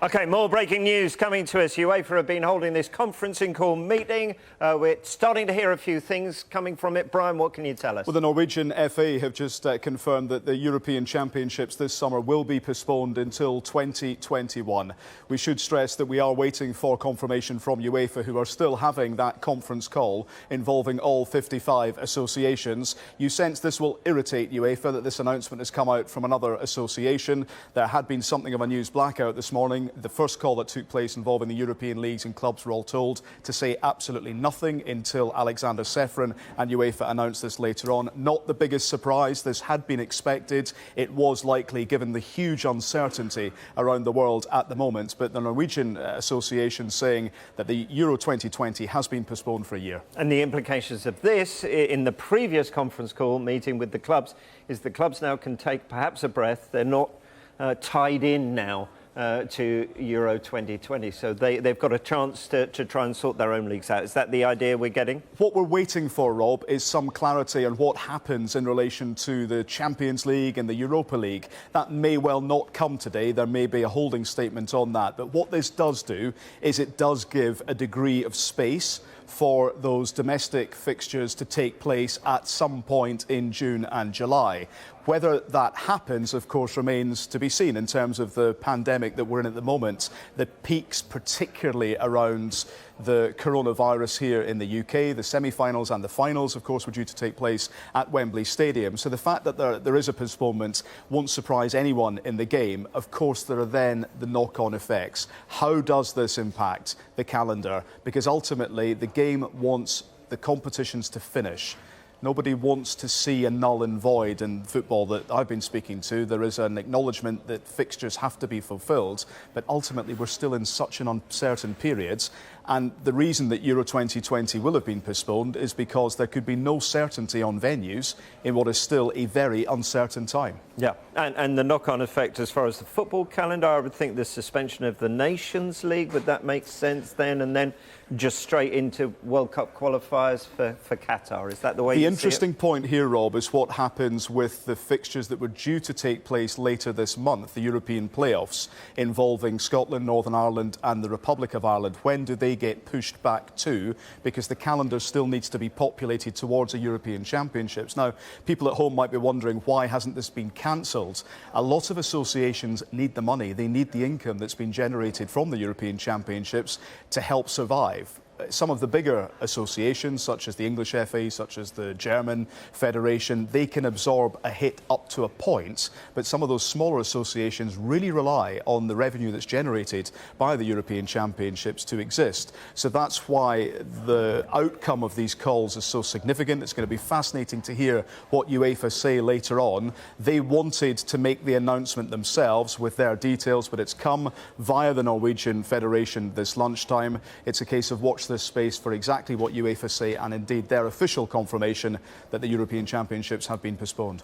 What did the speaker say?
OK, more breaking news coming to us. UEFA have been holding this conferencing call meeting. We're starting to hear a few things coming from it. Brian, what can you tell us? Well, the Norwegian FA have just confirmed that the European Championships this summer will be postponed until 2021. We should stress that we are waiting for confirmation from UEFA, who are still having that conference call involving all 55 associations. You sense this will irritate UEFA, that this announcement has come out from another association. There had been something of a news blackout this morning. The first call that took place involving the European leagues and clubs were all told to say absolutely nothing until Alexander Ceferin and UEFA announced this later on. Not the biggest surprise. This had been expected. It was likely given the huge uncertainty around the world at the moment. But the Norwegian Association saying that the Euro 2020 has been postponed for a year. And the implications of this in the previous conference call meeting with the clubs is the clubs now can take perhaps a breath. They're not tied in now to Euro 2020. So they've got a chance to try and sort their own leagues out. Is that the idea we're getting? What we're waiting for, Rob, is some clarity on what happens in relation to the Champions League and the Europa League. That may well not come today. There may be a holding statement on that. But what this does do is it does give a degree of space for those domestic fixtures to take place at some point in June and July. Whether that happens, of course, remains to be seen in terms of the pandemic that we're in at the moment. The peaks, particularly around the coronavirus here in the UK, the semi-finals and the finals, of course, were due to take place at Wembley Stadium. So the fact that there is a postponement won't surprise anyone in the game. Of course, there are then the knock-on effects. How does this impact the calendar? Because ultimately, the game wants the competitions to finish. Nobody wants to see a null and void in football that I've been speaking to. There is an acknowledgement that fixtures have to be fulfilled, but ultimately we're still in such an uncertain period. And the reason that Euro 2020 will have been postponed is because there could be no certainty on venues in what is still a very uncertain time. Yeah, and the knock-on effect as far as the football calendar, I would think the suspension of the Nations League, would that make sense then? And then just straight into World Cup qualifiers for Qatar. Is that the way you see it? The interesting point here, Rob, is what happens with the fixtures that were due to take place later this month, the European playoffs, involving Scotland, Northern Ireland and the Republic of Ireland. When do they get pushed back to? Because the calendar still needs to be populated towards the European Championships. Now, people at home might be wondering, why hasn't this been cancelled? A lot of associations need the money. They need the income that's been generated from the European Championships to help survive. Some of the bigger associations, such as the English FA, such as the German Federation, they can absorb a hit up to a point, but some of those smaller associations really rely on the revenue that's generated by the European Championships to exist. So that's why the outcome of these calls is so significant. It's going to be fascinating to hear what UEFA say later on. They wanted to make the announcement themselves with their details, but it's come via the Norwegian Federation this lunchtime. It's a case of watch this space for exactly what UEFA say and indeed their official confirmation that the European Championships have been postponed.